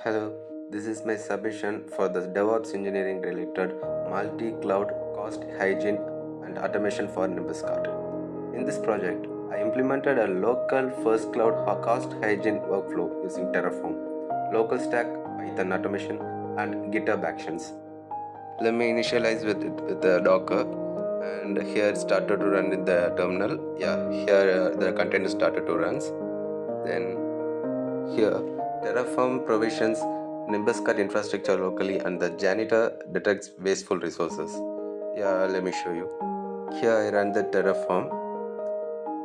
Hello, this is my submission for the DevOps engineering related multi-cloud cost hygiene and automation for Nimbuscard. In this project, I implemented a local first cloud cost hygiene workflow using Terraform, LocalStack, Python automation, and GitHub Actions. Let me initialize with it with the Docker, and here it started to run in the terminal. Yeah, here the container started to run. Then here, Terraform provisions Nimbus cut infrastructure locally and the janitor detects wasteful resources. Yeah, let me show you. Here I run the Terraform.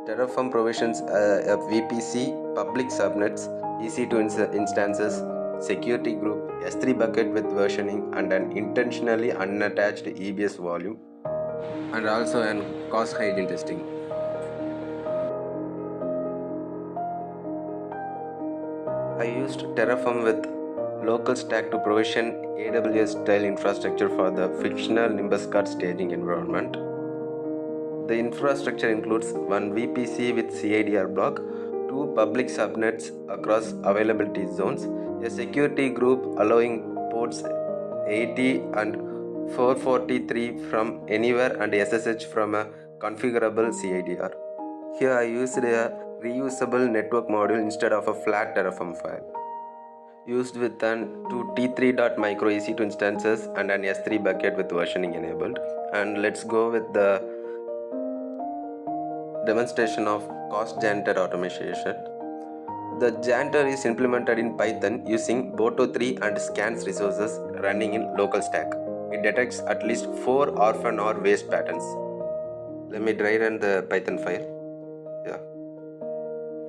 Terraform provisions a VPC, public subnets, EC2 instances, security group, S3 bucket with versioning, and an intentionally unattached EBS volume, and also an cost hygiene testing. I used Terraform with LocalStack to provision AWS-style infrastructure for the fictional Nimbus card staging environment. The infrastructure includes one VPC with CIDR block, two public subnets across availability zones, a security group allowing ports 80 and 443 from anywhere, and SSH from a configurable CIDR. Here I used a reusable network module instead of a flat Terraform file. Used with an two T3.micro EC2 instances and an S3 bucket with versioning enabled. And let's go with the demonstration of Cost Janitor automation. The janitor is implemented in Python using Boto3 and scans resources running in LocalStack. It detects at least 4 orphan or waste patterns. Let me dry run the Python file. Yeah.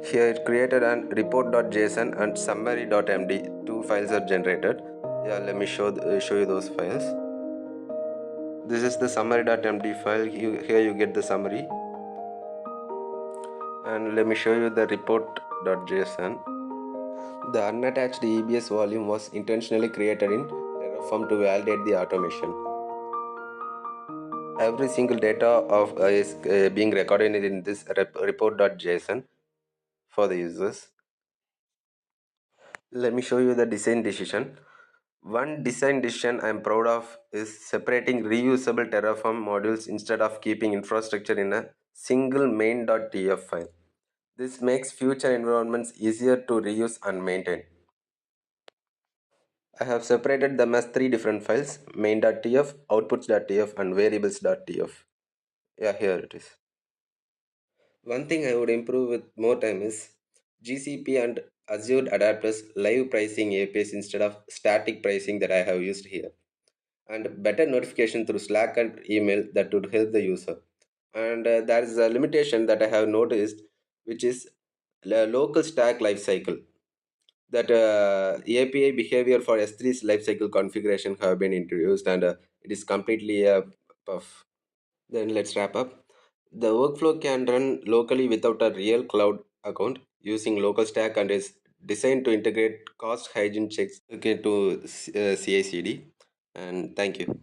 Here it created an report.json and summary.md. Two files are generated. Yeah, let me show you those files. This is the summary.md file. Here you get the summary. And let me show you the report.json. The unattached EBS volume was intentionally created in Terraform to validate the automation. Every single data of is being recorded in this report.json for the users. Let me show you the design decision. One design decision I am proud of is separating reusable Terraform modules instead of keeping infrastructure in a single main.tf file. This makes future environments easier to reuse and maintain. I have separated them as three different files: main.tf, outputs.tf, and variables.tf. Yeah, here it is. One thing I would improve with more time is GCP and Azure adapters live pricing APIs instead of static pricing that I have used here, and better notification through Slack and email that would help the user. And there is a limitation that I have noticed, which is the local stack lifecycle. That API behavior for S3's lifecycle configuration have been introduced, and it is completely a puff. Then let's wrap up. The workflow can run locally without a real cloud account using LocalStack and is designed to integrate cost hygiene checks to CI/CD. And thank you.